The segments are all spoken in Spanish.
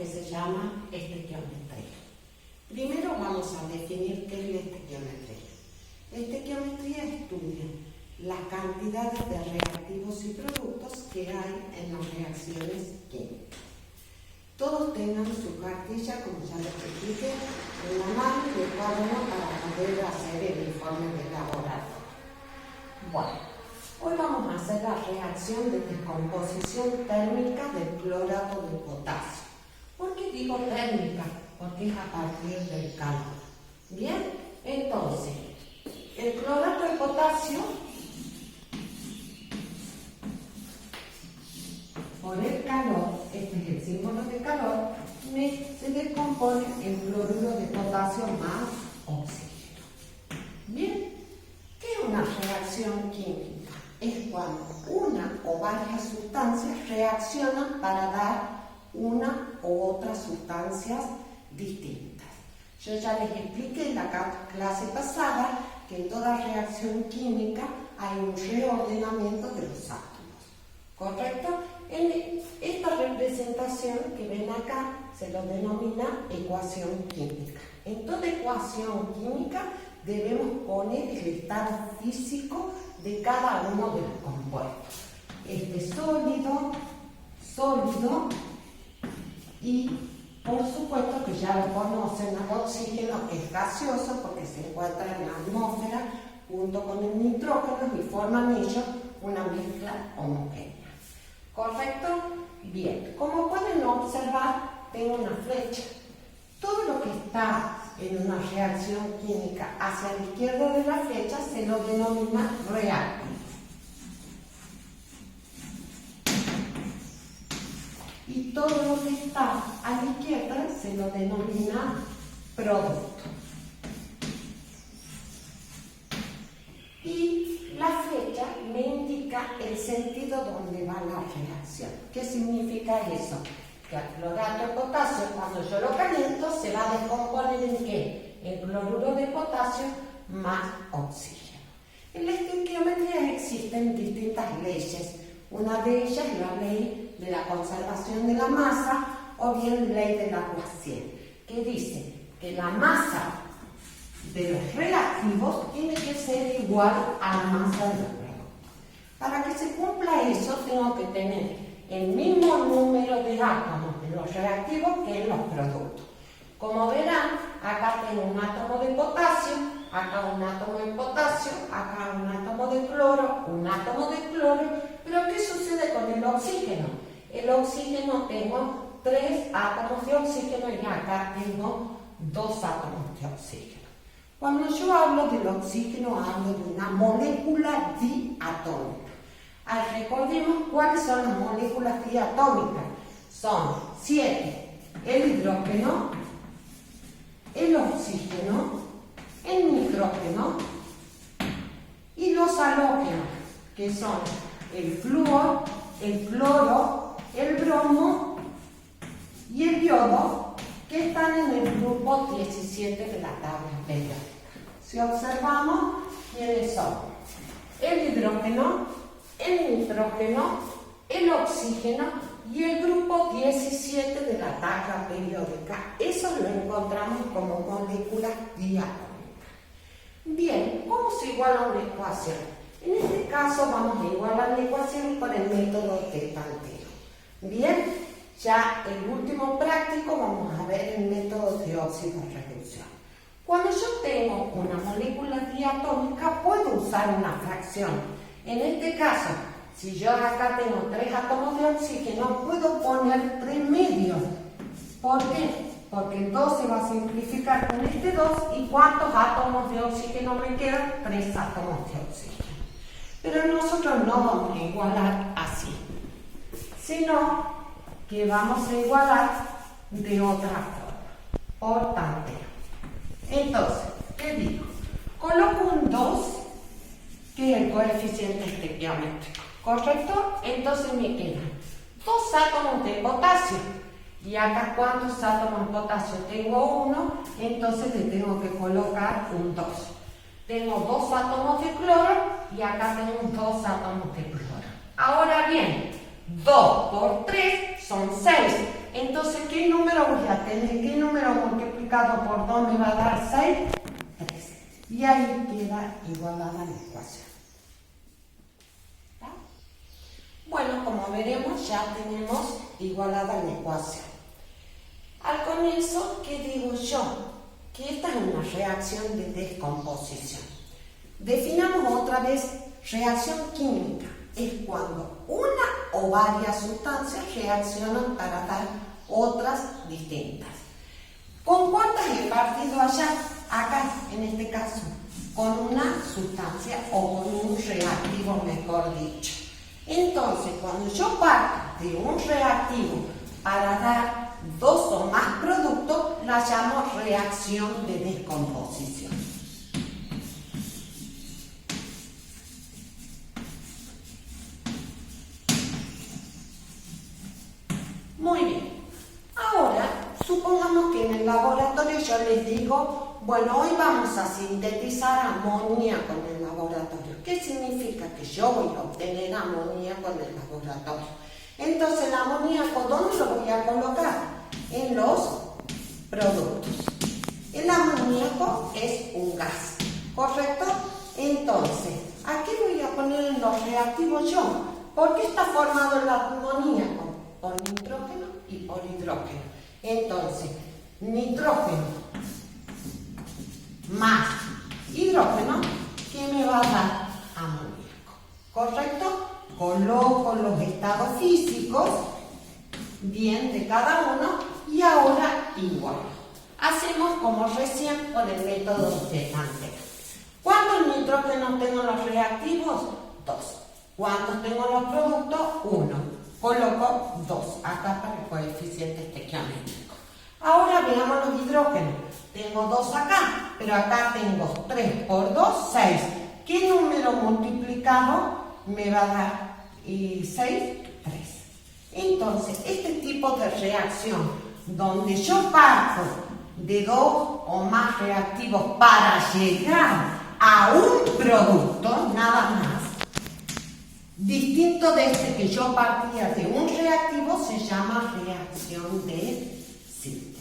que se llama estequiometría. Primero vamos a definir qué es la estequiometría. La estequiometría estudia las cantidades de reactivos y productos que hay en las reacciones químicas. Todos tengan su cartilla, como ya les expliqué, en la mano y el cuaderno para poder hacer el informe de laboratorio. Bueno, hoy vamos a hacer la reacción de descomposición térmica del clorato de potasio. ¿Por qué digo térmica? Porque es a partir del calor. Bien, entonces, el clorato de potasio, por el calor, este es el símbolo de calor, se descompone en cloruro de potasio más oxígeno. Bien, ¿qué es una reacción química? Es cuando una o varias sustancias reaccionan para dar una u otras sustancias distintas. Yo ya les expliqué en la clase pasada que en toda reacción química hay un reordenamiento de los átomos, ¿correcto? En esta representación que ven acá se lo denomina ecuación química. En toda ecuación química debemos poner el estado físico de cada uno de los compuestos. Sólido, sólido y por supuesto que ya lo conocen al oxígeno, que es gaseoso porque se encuentra en la atmósfera junto con el nitrógeno y forman ellos una mezcla homogénea. ¿Correcto? Bien, como pueden observar, tengo una flecha. Todo lo que está en una reacción química hacia la izquierda de la flecha se lo denomina reactivo. Y todo lo que está a la izquierda se lo denomina producto. Y la flecha me indica el sentido donde va la reacción. ¿Qué significa eso? Que el clorato de potasio, cuando yo lo caliento, se va a descomponer en ¿qué? El cloruro de potasio más oxígeno. En la estequiometría existen distintas leyes. Una de ellas es la ley de la conservación de la masa o bien ley de Lavoisier, que dice que la masa de los reactivos tiene que ser igual a la masa del producto. Para que se cumpla eso, tengo que tener el mismo número de átomos de los reactivos que en los productos. Como verán, acá tengo un átomo de potasio, acá un átomo de potasio, acá un átomo de cloro, un átomo de cloro, pero ¿qué sucede con el oxígeno? El oxígeno tengo 3 átomos de oxígeno y acá tengo 2 átomos de oxígeno. Cuando yo hablo del oxígeno, hablo de una molécula diatómica. Recordemos cuáles son las moléculas diatómicas. Son 7. El hidrógeno, el oxígeno, el nitrógeno y los halógenos, que son el flúor, el cloro, el bromo y el yodo, que están en el grupo 17 de la tabla periódica. Si observamos, ¿quiénes son? El hidrógeno, el nitrógeno, el oxígeno y el grupo 17 de la tabla periódica. Eso lo encontramos como moléculas diatómicas. Bien, ¿cómo se iguala una ecuación? En este caso vamos a igualar la ecuación por el método de tanteo. Bien, ya el último práctico vamos a ver el método de óxido-reducción. Cuando yo tengo una molécula diatómica, puedo usar una fracción. En este caso, si yo acá tengo 3 átomos de oxígeno, puedo poner 3 medios. ¿Por qué? Porque el 2 se va a simplificar con este 2 y ¿cuántos átomos de oxígeno me quedan? 3 átomos de oxígeno. Pero nosotros no vamos a igualar así, sino que vamos a igualar de otra forma, por tanteo. Entonces, ¿qué digo? Coloco un 2, que es el coeficiente estequiométrico, ¿correcto? Entonces me quedan 2 átomos de potasio. Y acá, ¿cuántos átomos de potasio? Tengo 1, entonces le tengo que colocar un 2. Tengo 2 átomos de cloro y acá tengo 2 átomos de cloro. Ahora bien, 2 por 3 son 6. Entonces, ¿qué número número voy a tener? ¿Qué número multiplicado por 2 me va a dar 6? 3. Y ahí queda igualada la ecuación. ¿Está? Bueno, como veremos, ya tenemos igualada la ecuación. Al comienzo, ¿qué digo yo? Que esta es una reacción de descomposición. Definamos otra vez reacción química. Es cuando una o varias sustancias reaccionan para dar otras distintas. ¿Con cuántas he partido allá? Acá, en este caso, con una sustancia o con un reactivo, mejor dicho. Entonces, cuando yo parto de un reactivo para dar dos o más productos, la llamo reacción de descomposición. Muy bien. Ahora, supongamos que en el laboratorio yo les digo, bueno, hoy vamos a sintetizar amoníaco en el laboratorio. ¿Qué significa? Que yo voy a obtener amoníaco en el laboratorio. Entonces, el amoníaco, ¿dónde lo voy a colocar? En los productos. El amoníaco es un gas, ¿correcto? Entonces, ¿a qué voy a poner en los reactivos yo? ¿Por qué está formado el amoníaco? Por nitrógeno y por hidrógeno. Entonces, nitrógeno más hidrógeno, ¿qué me va a dar? Amoníaco, ¿correcto? Coloco los estados físicos, bien, de cada uno, y ahora igual. Hacemos como recién con el método de Tantera. ¿Cuántos nitrógenos tengo en los reactivos? 2. ¿Cuántos tengo en los productos? 1. Coloco 2 acá para el coeficiente estequiométrico. Ahora veamos los hidrógenos. Tengo 2 acá, pero acá tengo 3 por 2, 6. ¿Qué número multiplicado me va a dar 6? 3. Entonces, este tipo de reacción, donde yo parto de 2 o más reactivos para llegar a un producto, nada más, distinto de este que yo partía de un reactivo, se llama reacción de síntesis.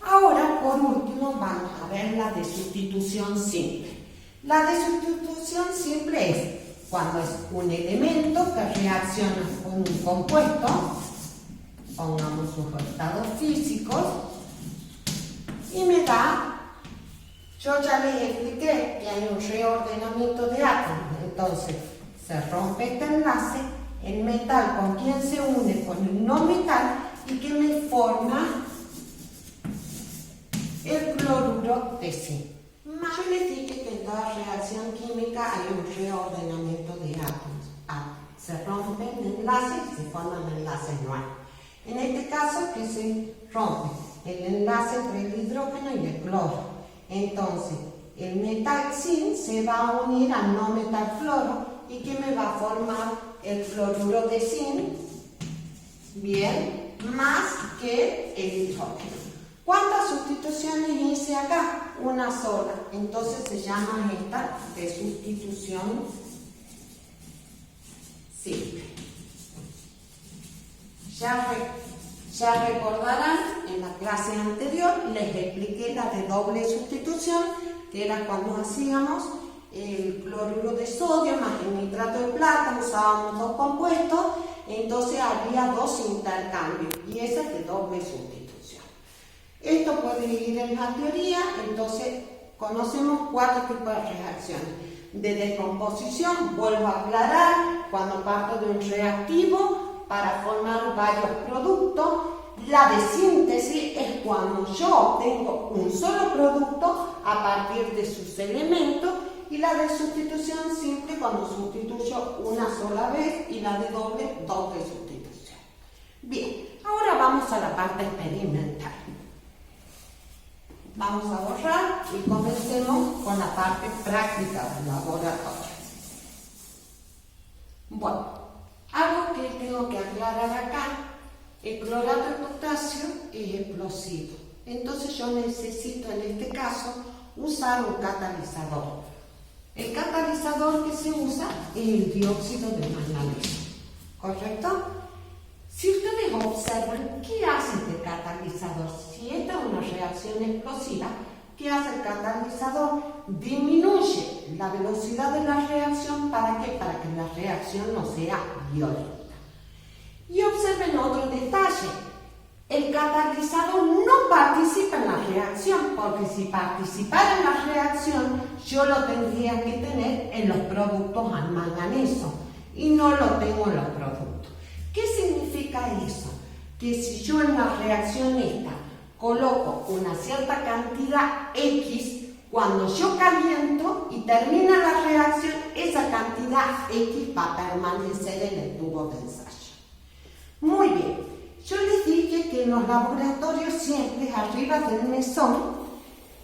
Ahora, por último, vamos a ver la de sustitución simple. La de sustitución simple es cuando es un elemento que reacciona con un compuesto, pongamos sus estados físicos, y me da. Yo ya les expliqué que hay un reordenamiento de átomos, entonces se rompe este enlace, el metal con quien se une con el no metal y que me forma el cloruro de zinc. Yo les dije que en toda reacción química hay un reordenamiento de átomos. Se rompen enlaces y se forman enlaces nuevos. En este caso, que se rompe el enlace entre el hidrógeno y el cloro. Entonces, el metal zinc se va a unir al no metal fluoro y que me va a formar el cloruro de zinc, bien, más que el hidrógeno. ¿Cuántas sustituciones hice acá? Una sola. Entonces se llama esta de sustitución simple. Ya recordarán, en la clase anterior les expliqué la de doble sustitución, que era cuando hacíamos el cloruro de sodio más el nitrato de plata, usábamos dos compuestos, entonces había dos intercambios, y esa es de doble sustitución. Esto puede ir en la teoría, entonces conocemos 4 tipos de reacciones. De descomposición, vuelvo a aclarar, cuando parto de un reactivo para formar varios productos. La de síntesis es cuando yo obtengo un solo producto a partir de sus elementos, y la de sustitución simple cuando sustituyo una sola vez, y la de doble sustitución. Bien, ahora vamos a la parte experimental. Vamos a borrar y comencemos con la parte práctica del laboratorio. Bueno, algo que tengo que aclarar acá: el clorato de potasio es explosivo. Entonces yo necesito en este caso usar un catalizador. El catalizador que se usa es el dióxido de manganeso, ¿correcto? Si ustedes observan, ¿qué hace este catalizador? Si esta es una reacción explosiva, ¿qué hace el catalizador? Disminuye la velocidad de la reacción. ¿Para qué? Para que la reacción no sea violenta. Y observen otro detalle. El catalizador no participa en la reacción, porque si participara en la reacción, yo lo tendría que tener en los productos al manganeso, y no lo tengo en los productos. ¿Qué significa eso? Que si yo en la reacción esta coloco una cierta cantidad X, cuando yo caliento y termina la reacción, esa cantidad X va a permanecer en el tubo de ensayo. Muy bien, yo les dije que en los laboratorios siempre arriba del mesón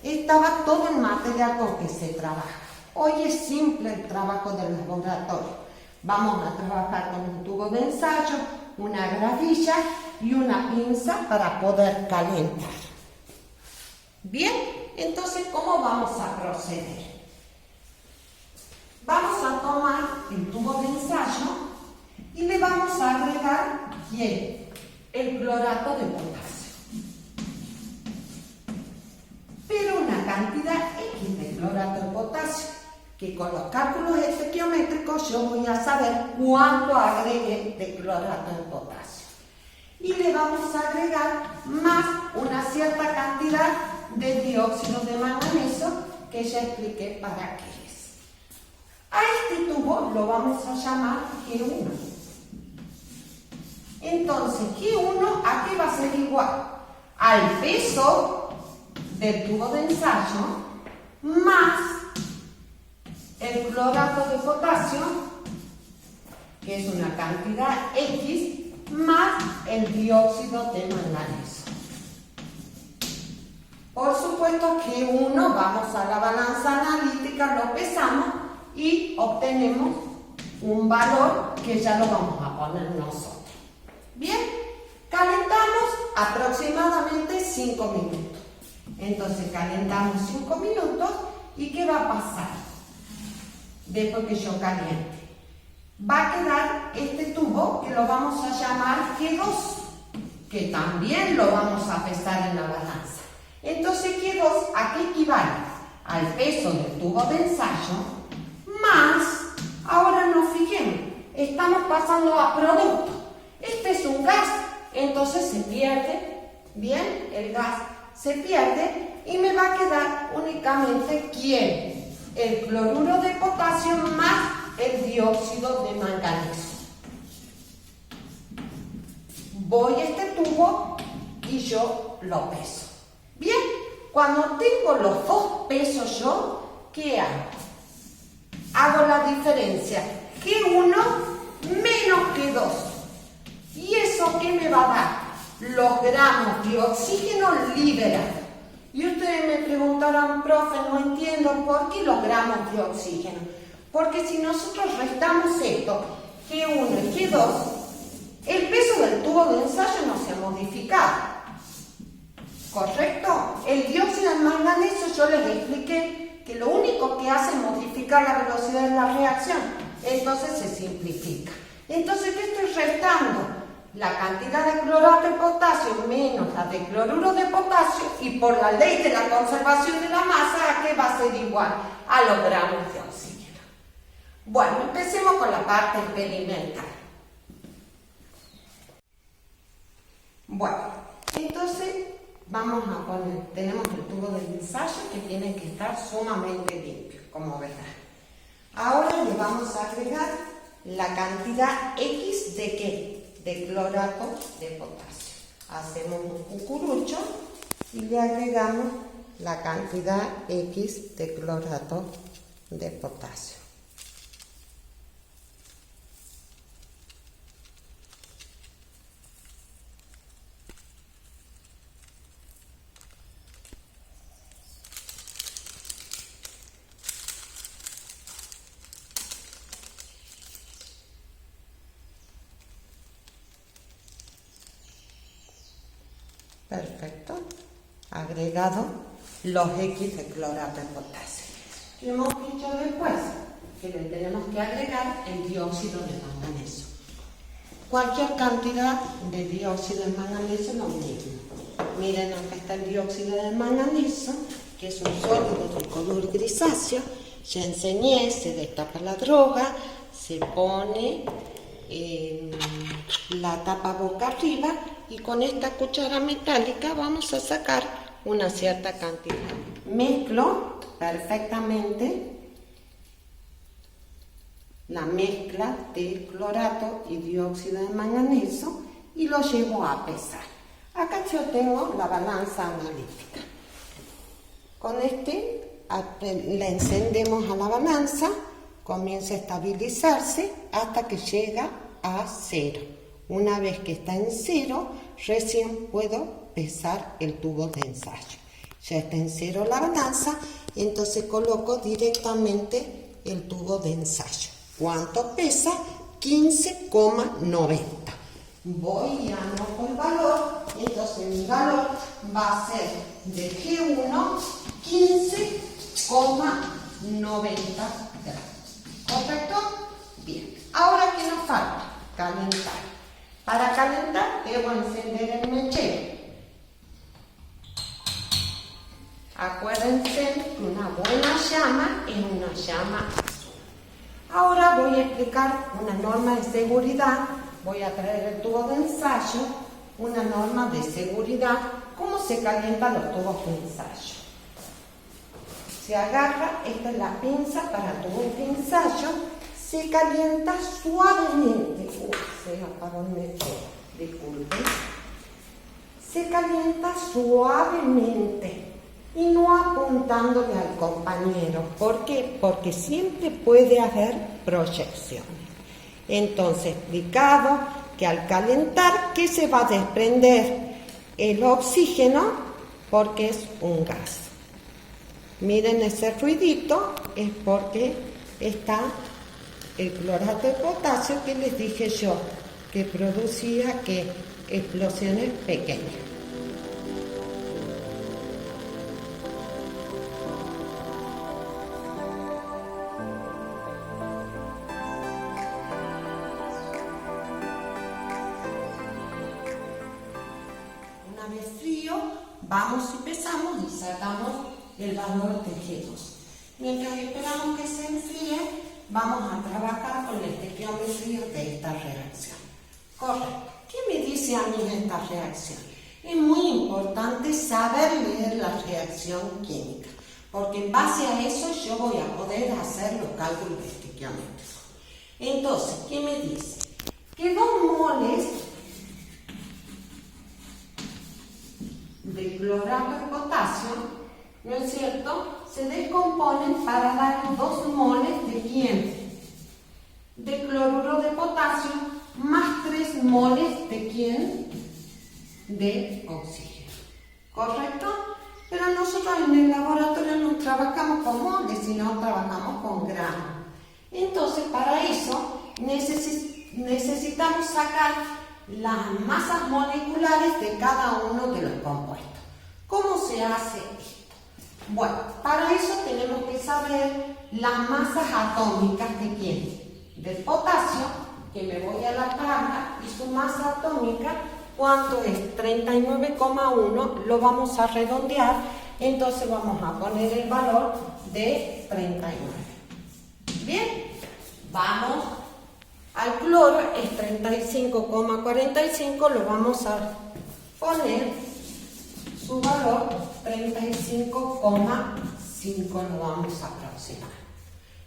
estaba todo el material con que se trabaja. Hoy es simple el trabajo del laboratorio. Vamos a trabajar con un tubo de ensayo, una gravilla y una pinza para poder calentar. Bien, entonces, ¿cómo vamos a proceder? Vamos a tomar el tubo de ensayo y le vamos a agregar ¿quién? El clorato de potasio. Pero una cantidad X de clorato de potasio, que con los cálculos estequiométricos yo voy a saber cuánto agregué de clorato de potasio. Y le vamos a agregar más una cierta cantidad de dióxido de manganeso, que ya expliqué para qué es. A este tubo lo vamos a llamar G1. Entonces, G1, ¿a qué va a ser igual? Al peso del tubo de ensayo más el clorato de potasio, que es una cantidad X, más el dióxido de manganeso. Por supuesto que vamos a la balanza analítica, lo pesamos y obtenemos un valor que ya lo vamos a poner nosotros. Bien, calentamos aproximadamente 5 minutos. Entonces calentamos 5 minutos y ¿qué va a pasar? Después que yo caliente, va a quedar este tubo que lo vamos a llamar G2, que también lo vamos a pesar en la balanza. Entonces G2, ¿a qué equivale? Al peso del tubo de ensayo más, ahora nos fijemos, estamos pasando a producto. Este es un gas, entonces se pierde, bien, el gas se pierde y me va a quedar únicamente ¿quién? El cloruro de potasio más el dióxido de manganeso. Voy a este tubo y yo lo peso. Bien, cuando tengo los dos pesos yo, ¿qué hago? Hago la diferencia G1 menos G2. ¿Y eso qué me va a dar? Los gramos de oxígeno liberados. Y ustedes me preguntarán, profe, no entiendo por qué los gramos de oxígeno. Porque si nosotros restamos esto, G1 y G2, el peso del tubo de ensayo no se ha modificado. ¿Correcto? El dióxido de manganeso yo les expliqué que lo único que hace es modificar la velocidad de la reacción. Entonces se simplifica. Entonces, ¿qué estoy restando? La cantidad de clorato de potasio menos la de cloruro de potasio, y por la ley de la conservación de la masa, ¿a qué va a ser igual? A los gramos de oxígeno. Bueno, empecemos con la parte experimental. Bueno, entonces vamos a poner, tenemos el tubo de ensayo que tiene que estar sumamente limpio, como verán. Ahora le vamos a agregar la cantidad X de ¿qué? De clorato de potasio. Hacemos un cucurucho y le agregamos la cantidad X de clorato de potasio. Perfecto. Agregado los X de clorato de potasio. ¿Qué hemos dicho después? Que le tenemos que agregar el dióxido de manganeso. cualquier cantidad de dióxido de manganeso es lo mismo. Miren, acá está el dióxido de manganeso, que es un sólido de color grisáceo. Ya enseñé, se destapa la droga, se pone la tapa boca arriba y con esta cuchara metálica vamos a sacar una cierta cantidad. Mezclo perfectamente la mezcla de clorato y dióxido de manganeso y lo llevo a pesar. Acá yo tengo la balanza analítica. Con le encendemos a la balanza, comienza a estabilizarse hasta que llega a 0. Una vez que está en 0, recién puedo pesar el tubo de ensayo. Ya está en 0 la balanza, entonces coloco directamente el tubo de ensayo. ¿Cuánto pesa? 15,90. Voy y anoto el valor, entonces mi valor va a ser de G1 15,90 gramos. ¿Correcto? Bien. Ahora, ¿qué nos falta? Calentar. Para calentar debo encender el mechero. Acuérdense que una buena llama es una llama azul. Ahora voy a explicar una norma de seguridad. Voy a traer el tubo de ensayo, una norma de seguridad, cómo se calientan los tubos de ensayo. Se agarra, esta es la pinza para tubos de ensayo, se calienta suavemente. Se apagó el mechero, disculpen. Se calienta suavemente y no apuntándole al compañero. ¿Por qué? Porque siempre puede haber proyecciones. Entonces, explicado que al calentar, ¿qué se va a desprender? El oxígeno, porque es un gas. Miren ese ruidito, es porque está el clorato de potasio que les dije yo, que producía explosiones pequeñas. Vamos y pesamos y sacamos el valor de G2. Mientras esperamos que se enfríe, vamos a trabajar con la estequiometría de esta reacción. Correcto. ¿Qué me dice a mí esta reacción? Es muy importante saber leer la reacción química, porque en base a eso yo voy a poder hacer los cálculos estequiométricos. Entonces, ¿qué me dice? Que 2 moles de clorato de potasio, ¿no es cierto?, se descomponen para dar 2 moles de ¿quién? De cloruro de potasio más 3 moles de ¿quién? De oxígeno. ¿Correcto? Pero nosotros en el laboratorio no trabajamos con moles, sino trabajamos con gramos. Entonces, para eso necesitamos sacar las masas moleculares de cada uno de los compuestos. ¿Cómo se hace esto? Bueno, para eso tenemos que saber las masas atómicas de ¿quién? Del potasio, que me voy a la tabla, y su masa atómica, ¿cuánto es? 39,1, lo vamos a redondear, entonces vamos a poner el valor de 39. Bien, vamos. Al cloro es 35,45, lo vamos a poner su valor 35,5, lo vamos a aproximar.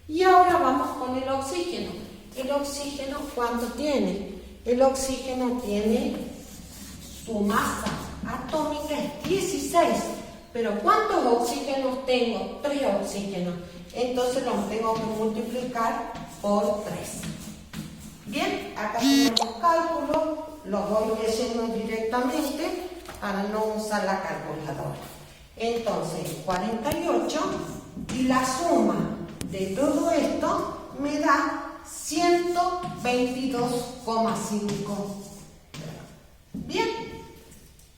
Y ahora vamos con el oxígeno. ¿El oxígeno cuánto tiene? El oxígeno tiene su masa atómica es 16, pero ¿cuántos oxígenos tengo? 3 oxígenos. Entonces los tengo que multiplicar por 3. Bien, acá tenemos cálculos, los voy leyendo directamente para no usar la calculadora. Entonces, 48 y la suma de todo esto me da 122,5. Bien,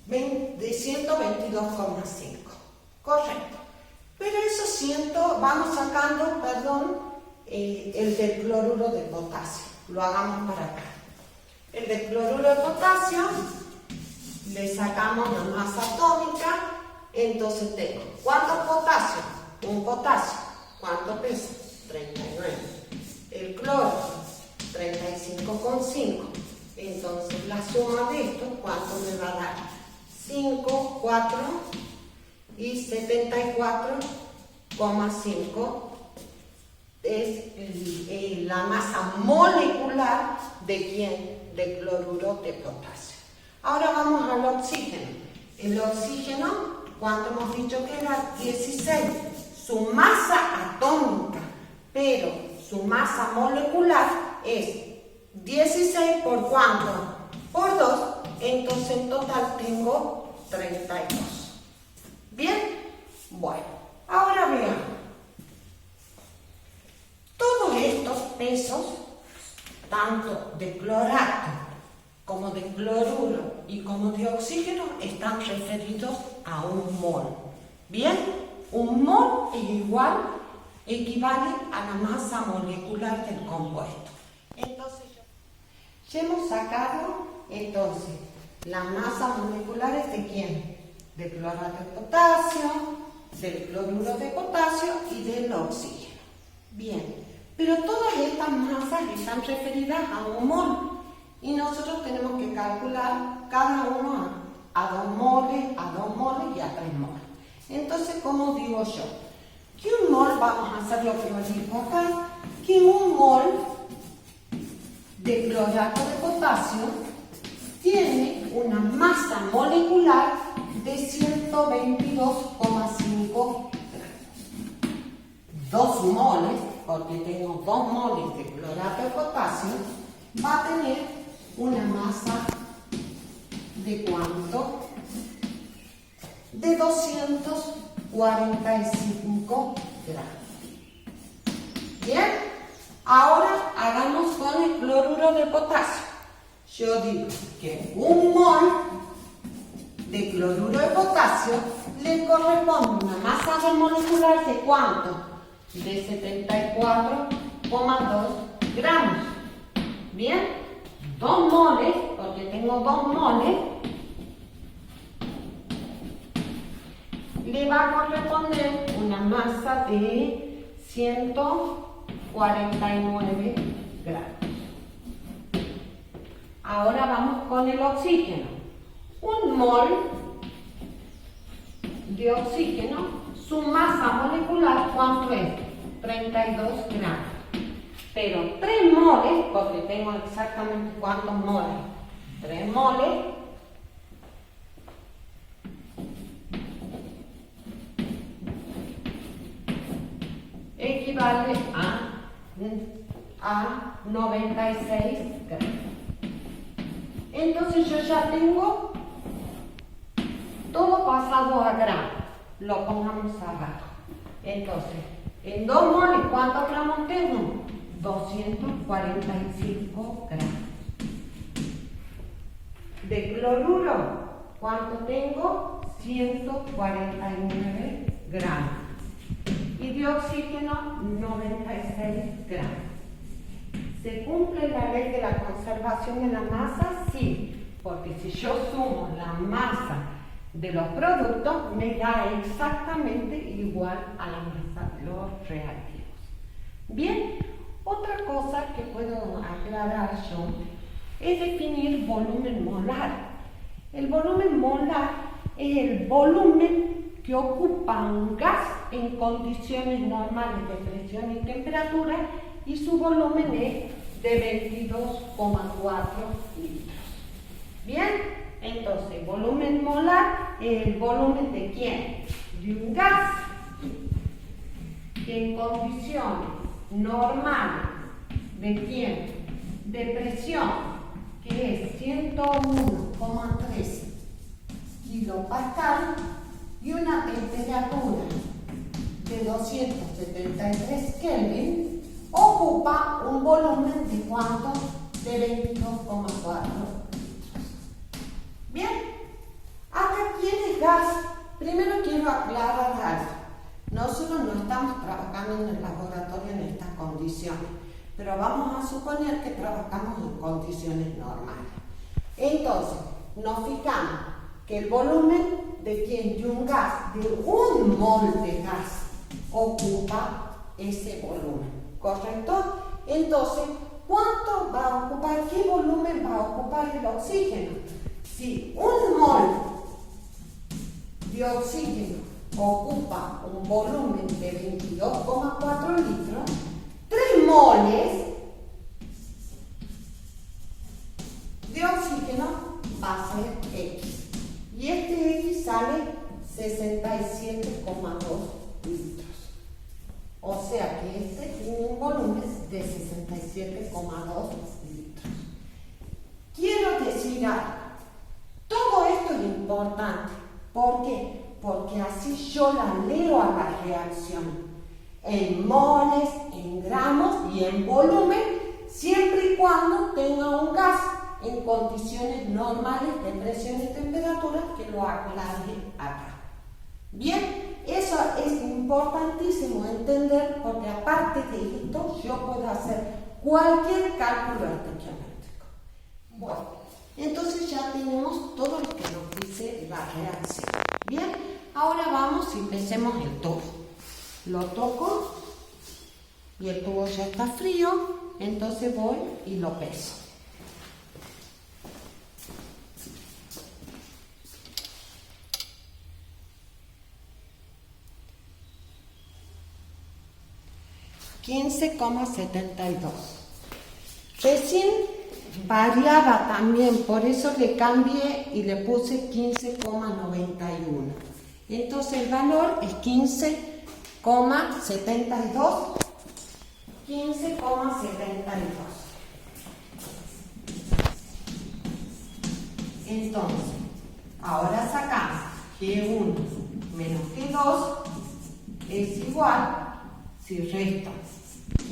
de 122,5. Correcto. Pero eso vamos sacando, el del cloruro de potasio. Lo hagamos para acá. El de cloruro de potasio, le sacamos la masa atómica, entonces tengo, ¿cuánto potasio? Un potasio, ¿cuánto pesa? 39. El cloro, 35,5. Entonces la suma de esto, ¿cuánto me va a dar? 5, 4 y 74,5 es la masa molecular de ¿quién? De cloruro de potasio. Ahora vamos al oxígeno. El oxígeno, ¿cuánto hemos dicho que era? 16. Su masa atómica, pero su masa molecular es 16 por ¿cuánto? Por 2. Entonces en total tengo 32. ¿Bien? Bueno, ahora veamos. Todos estos pesos, tanto de clorato como de cloruro y como de oxígeno, están referidos a un mol. ¿Bien? Un mol equivale a la masa molecular del compuesto. Entonces, ya hemos sacado entonces la masa molecular es de ¿quién? De clorato de potasio, del cloruro de potasio y del oxígeno. Bien, pero todas estas masas están referidas a un mol y nosotros tenemos que calcular cada uno a 2 moles, a 2 moles y a 3 moles. Entonces, ¿cómo digo yo? Que un mol, vamos a hacer lo que os digo acá, que un mol de clorato de potasio tiene una masa molecular de 122,5 gramos. 2 moles, porque tengo 2 moles de clorato de potasio, va a tener una masa de ¿cuánto? De 245 gramos. ¿Bien? Ahora hagamos con el cloruro de potasio. Yo digo que un mol de cloruro de potasio le corresponde una masa molecular de ¿cuánto? De 74,2 gramos. ¿Bien? 2 moles, porque tengo 2 moles, le va a corresponder una masa de 149 gramos. Ahora vamos con el oxígeno. Un mol de oxígeno, su masa molecular, ¿cuánto es? 32 gramos. Pero 3 moles, porque tengo exactamente cuántos moles. 3 moles equivale a 96 gramos. Entonces yo ya tengo todo pasado a gramos. Lo pongamos abajo. Entonces, en 2 moles, ¿cuántos gramos tengo? 245 gramos. De cloruro, ¿cuánto tengo? 149 gramos. Y de oxígeno, 96 gramos. ¿Se cumple la ley de la conservación de la masa? Sí, porque si yo sumo la masa de los productos, me da exactamente igual a la masa de los reactivos. Bien, otra cosa que puedo aclarar yo es definir volumen molar. El volumen molar es el volumen que ocupa un gas en condiciones normales de presión y temperatura, y su volumen es de 22,4 litros. Bien, entonces volumen molar es el volumen de ¿quién? De un gas que en condiciones normales de ¿quién? De presión, que es 101,3 kilopascal, y una temperatura de 273 Kelvin, ocupa un volumen de ¿cuánto? De 22,4 litros. Bien, acá tiene gas. Primero quiero aclarar algo. Nosotros no estamos trabajando en el laboratorio en estas condiciones, pero vamos a suponer que trabajamos en condiciones normales. Entonces, nos fijamos que el volumen de un gas, de un mol de gas, ocupa ese volumen, ¿correcto? Entonces, ¿cuánto va a ocupar? ¿Qué volumen va a ocupar el oxígeno? Si un mol de oxígeno ocupa un volumen de 22,4 litros, 3 moles de oxígeno va a ser X. Y este X sale 67,2 litros. O sea que este tiene un volumen de 67,2 litros. Quiero decir algo. Todo esto es importante. ¿Por qué? Porque así yo la leo a la reacción. En moles, en gramos y en volumen, siempre y cuando tenga un gas en condiciones normales de presión y temperatura, que lo aclare acá. Bien, eso es importantísimo entender, porque aparte de esto yo puedo hacer cualquier cálculo estequiométrico. Bueno, entonces ya tenemos todo lo que nos dice la reacción. Bien, ahora vamos y pesemos el tubo. Lo toco y el tubo ya está frío, entonces voy y lo peso. $15,72. Recién variaba también, por eso le cambié y le puse 15,91. Entonces el valor es 15,72. 15,72. Entonces, ahora sacamos que 1 menos que 2 es igual, si resta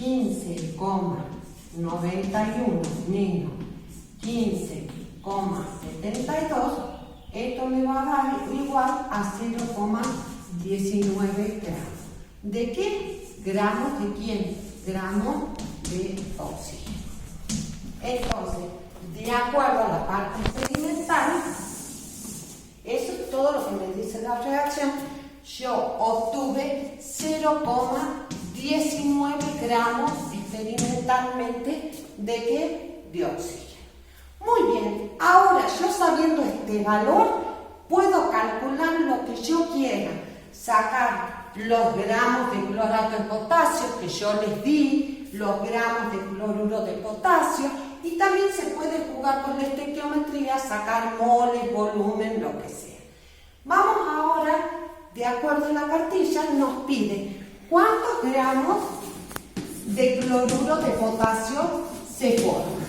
15,91 menos 15,72, esto me va a dar igual a 0,19 gramos. ¿De qué? ¿Gramos de quién? Gramos de oxígeno. Entonces, de acuerdo a la parte experimental, eso es todo lo que me dice la reacción. Yo obtuve 0,19 gramos experimentalmente de ¿qué? De oxígeno. Muy bien, ahora yo sabiendo este valor, puedo calcular lo que yo quiera, sacar los gramos de clorato de potasio que yo les di, los gramos de cloruro de potasio, y también se puede jugar con la estequiometría, sacar moles, volumen, lo que sea. Vamos ahora, de acuerdo a la cartilla, nos pide cuántos gramos de cloruro de potasio se forman.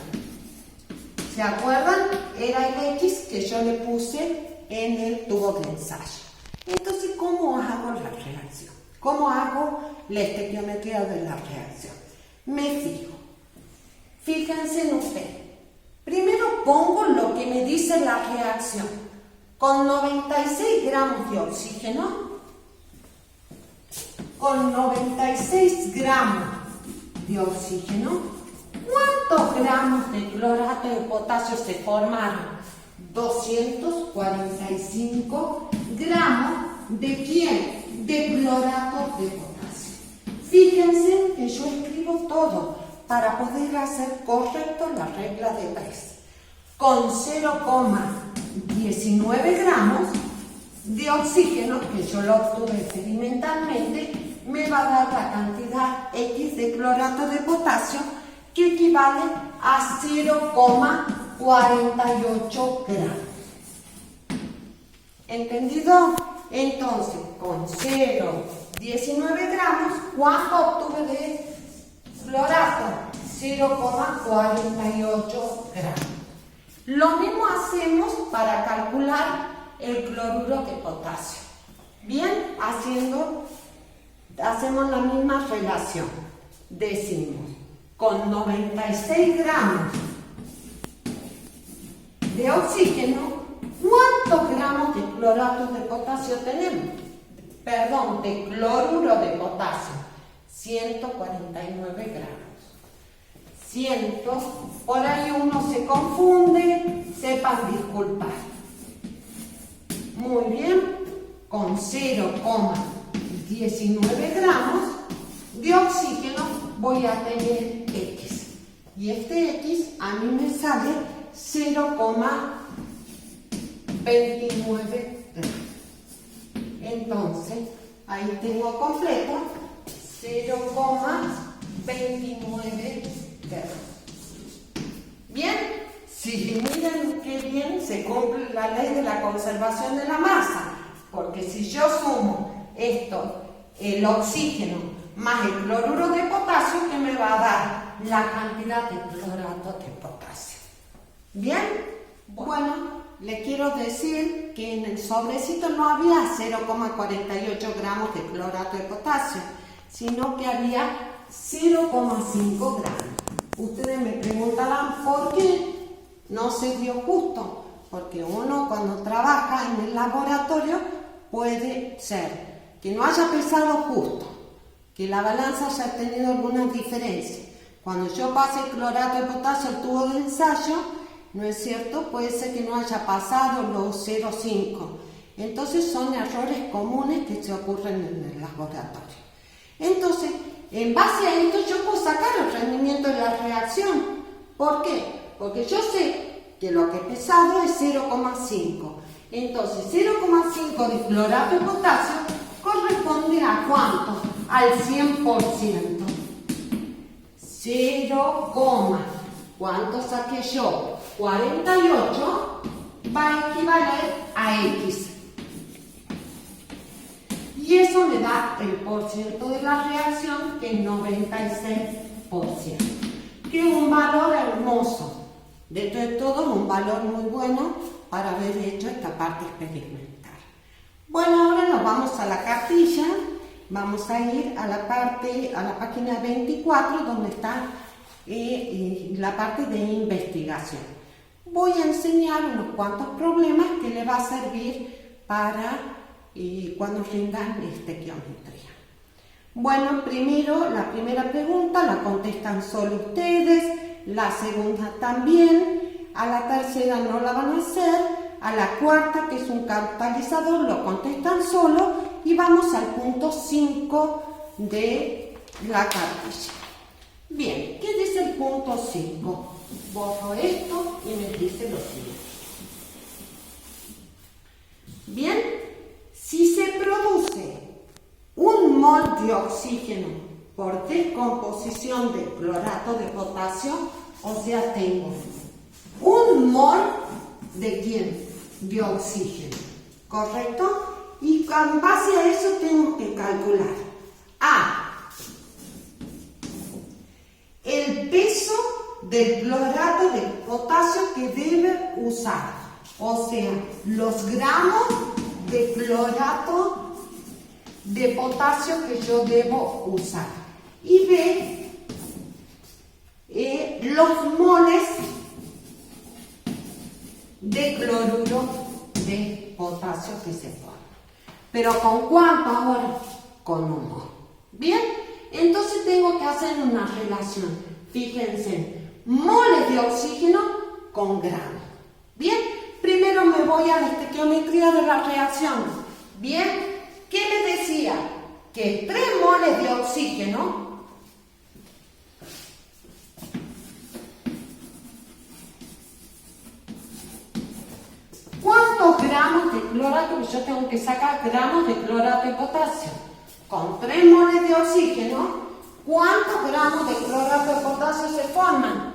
¿Se acuerdan? Era el X que yo le puse en el tubo de ensayo. Entonces, ¿cómo hago la reacción? ¿Cómo hago la estequiometría de la reacción? Me fijo. Fíjense en ustedes. Primero pongo lo que me dice la reacción. Con 96 gramos de oxígeno, con 96 gramos de oxígeno, ¿cuántos gramos de clorato de potasio se formaron? 245 gramos ¿de quién? De clorato de potasio. Fíjense que yo escribo todo para poder hacer correcto la regla de 3. Con 0,19 gramos de oxígeno, que yo lo obtuve experimentalmente, me va a dar la cantidad X de clorato de potasio, que equivale a 0,48 gramos. ¿Entendido? Entonces, con 0,19 gramos, ¿cuánto obtuve de clorato? 0,48 gramos. Lo mismo hacemos para calcular el cloruro de potasio. Bien, hacemos la misma relación. Decimos, con 96 gramos de oxígeno, ¿cuántos gramos de clorato de potasio tenemos? Perdón, de cloruro de potasio, 149 gramos. Siento, por ahí uno se confunde, sepan disculpar. Muy bien, con 0,19 gramos de oxígeno voy a tener X. Y este X a mí me sale 0,29 gramos. Entonces, ahí tengo completo 0,29 gramos. Bien, si miren qué bien se cumple la ley de la conservación de la masa, porque si yo sumo esto, el oxígeno más el cloruro de potasio, que me va a dar la cantidad de clorato de potasio. Bien, bueno, le quiero decir que en el sobrecito no había 0,48 gramos de clorato de potasio, sino que había 0,5 gramos. Ustedes me preguntarán por qué no se dio justo, porque uno cuando trabaja en el laboratorio puede ser que no haya pesado justo, que la balanza haya tenido alguna diferencia. Cuando yo pase el clorato de potasio al tubo de ensayo, ¿no es cierto? Puede ser que no haya pasado los 0,5. Entonces son errores comunes que se ocurren en el laboratorio. Entonces, en base a esto yo puedo sacar el rendimiento de la reacción. ¿Por qué? Porque yo sé que lo que he pesado es 0,5. Entonces, 0,5 de clorato de potasio corresponde a ¿cuánto? Al 100%. 0, ¿cuánto saqué yo? 48 va a equivaler a X. Y eso me da el porciento de la reacción, que es 96%. Que es un valor hermoso. Dentro de todo, un valor muy bueno para haber hecho esta parte experimental. Bueno, ahora nos vamos a la cartilla. Vamos a ir a la página 24, donde está la parte de investigación. Voy a enseñar unos cuantos problemas que le va a servir para cuando rindan estequiometría. Bueno, primero, la primera pregunta la contestan solo ustedes, la segunda también, a la tercera no la van a hacer, a la cuarta, que es un catalizador, lo contestan solo, y vamos al punto 5 de la cartilla. Bien, ¿qué dice el punto 5? Borro esto y me dice lo siguiente. Bien, si se produce 1 mol de oxígeno por descomposición de clorato de potasio, o sea, tengo 1 mol de ¿quién? De oxígeno, ¿correcto? Y en base a eso tengo que calcular el peso del clorato de potasio que debe usar, o sea, los gramos de clorato de potasio que yo debo usar, y B, los moles de cloruro de potasio que se forman. ¿Pero con cuánto ahora? Con 1 mol. Bien, entonces tengo que hacer una relación. Fíjense, moles de oxígeno con gramos. Bien, primero me voy a la estequiometría de la reacción. Bien, ¿qué me decía? Que 3 moles de oxígeno ¿cuántos gramos de clorato? Pues yo tengo que sacar gramos de clorato de potasio. Con 3 moles de oxígeno, ¿cuántos gramos de clorato de potasio se forman?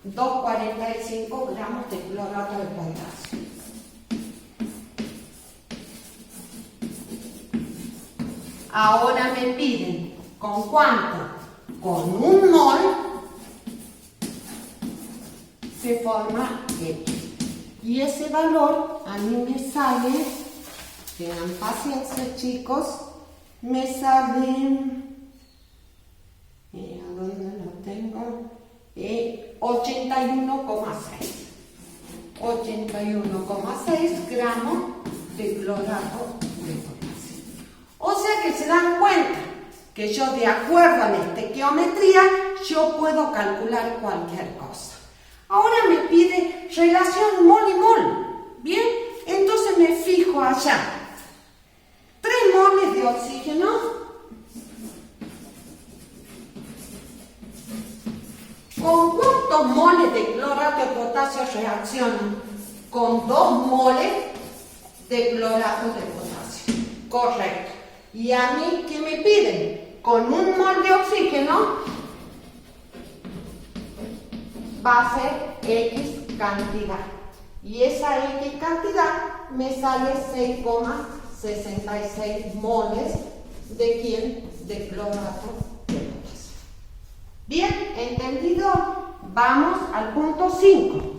2,45 gramos de clorato de potasio. Ahora me piden, ¿con cuánto? Con 1 mol se forma X. Y ese valor a mí me sale, tengan paciencia chicos, me sale, ¿a dónde lo tengo? 81,6. 81,6 gramos de clorato de potasio. O sea que se dan cuenta que yo, de acuerdo a la estequiometría, yo puedo calcular cualquier cosa. Ahora me pide relación mol y mol. Bien, entonces me fijo allá. 3 moles de oxígeno ¿con cuántos moles de clorato de potasio reaccionan? Con 2 moles de clorato de potasio. Correcto. ¿Y a mí qué me piden? Con 1 mol de oxígeno va a ser X cantidad. Y esa X cantidad me sale 6,66 moles de ¿quién? De clorato de potasio. Bien, ¿entendido? Vamos al punto 5.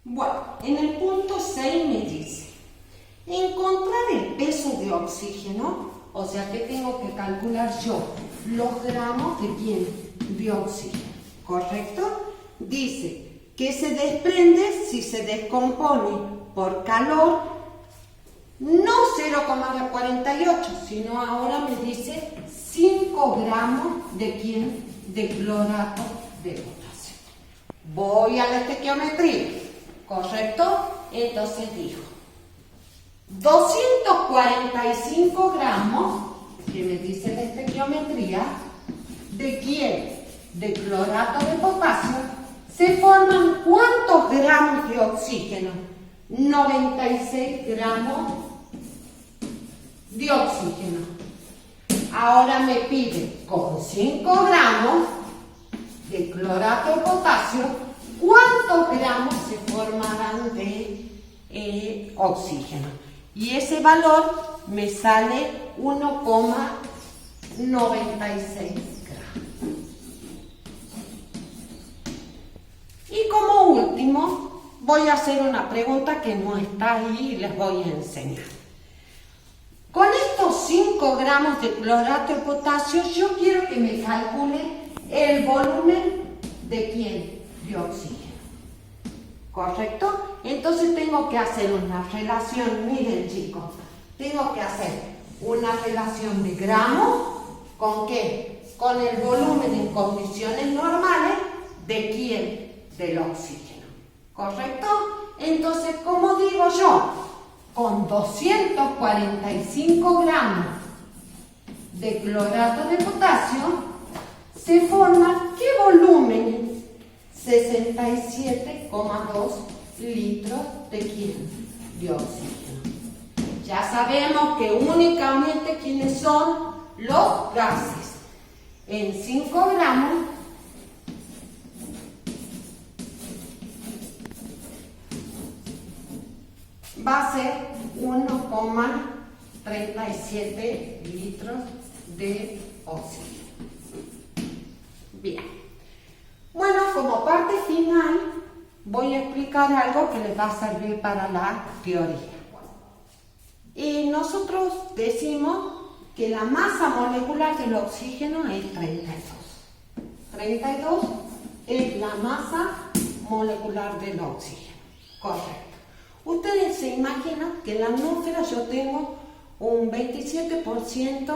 Bueno, en el punto 6 me dice, encontrar el peso de oxígeno, o sea que tengo que calcular yo los gramos de ¿quién? De oxígeno, ¿correcto? Dice que se desprende si se descompone por calor, no 0,48, sino ahora me dice 5 gramos de ¿quién? De clorato de potasio. Voy a la estequiometría, ¿correcto? Entonces dijo 245 gramos, que me dice la estequiometría, ¿de quién? De clorato de potasio. Se forman ¿cuántos gramos de oxígeno? 96 gramos de oxígeno. Ahora me pide con 5 gramos de clorato de potasio, ¿cuántos gramos se formarán de oxígeno? Y ese valor me sale 1,96 gramos. Y como último, voy a hacer una pregunta que no está ahí y les voy a enseñar. Con estos 5 gramos de clorato de potasio, yo quiero que me calcule el volumen de ¿quién? De oxígeno. ¿Correcto? Entonces tengo que hacer una relación, miren chicos, tengo que hacer una relación de gramos, ¿con qué? Con el volumen en condiciones normales, ¿de quién? Del oxígeno. ¿Correcto? Entonces, ¿cómo digo yo? Con 245 gramos de clorato de potasio se forma ¿qué volumen? 67,2 litros de ¿quién? De oxígeno. Ya sabemos que únicamente ¿quiénes son? Los gases. En 5 gramos va a ser 1,37 litros de oxígeno. Bien. Bueno, como parte final, voy a explicar algo que les va a servir para la teoría. Y nosotros decimos que la masa molecular del oxígeno es 32. 32 es la masa molecular del oxígeno. Correcto. Ustedes se imaginan que en la atmósfera yo tengo un 27%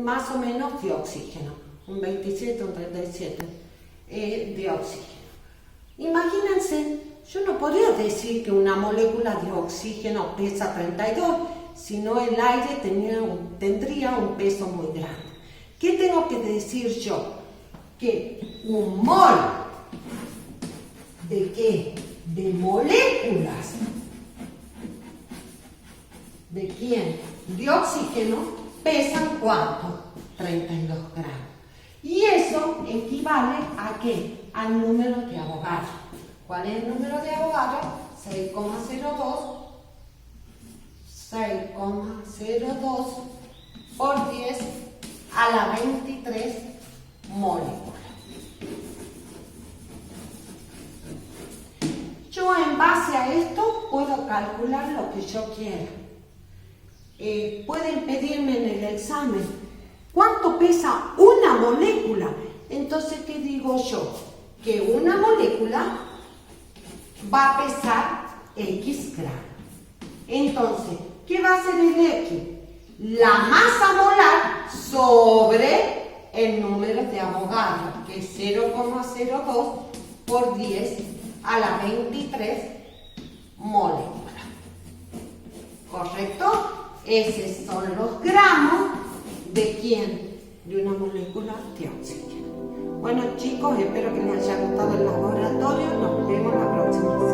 más o menos de oxígeno, un 27, un 37 de oxígeno. Imagínense, yo no podría decir que una molécula de oxígeno pesa 32, sino el aire tendría un peso muy grande. ¿Qué tengo que decir yo? Que un mol ¿de qué? De moléculas. ¿De quién? De oxígeno pesan ¿cuánto? 32 gramos. Y eso equivale ¿a qué? Al número de Avogadro. ¿Cuál es el número de Avogadro? 6,02 por 10 a la 23 moléculas. Yo en base a esto puedo calcular lo que yo quiera. Pueden pedirme en el examen ¿cuánto pesa una molécula? Entonces, ¿qué digo yo? Que una molécula va a pesar X gramos. Entonces, ¿qué va a ser el X? La masa molar sobre el número de Avogadro, que es 0,02 por 10 a la 23 moléculas. ¿Correcto? Esos son los gramos de ¿quién? De una molécula de oxígeno. Bueno chicos, espero que les haya gustado el laboratorio. Nos vemos la próxima.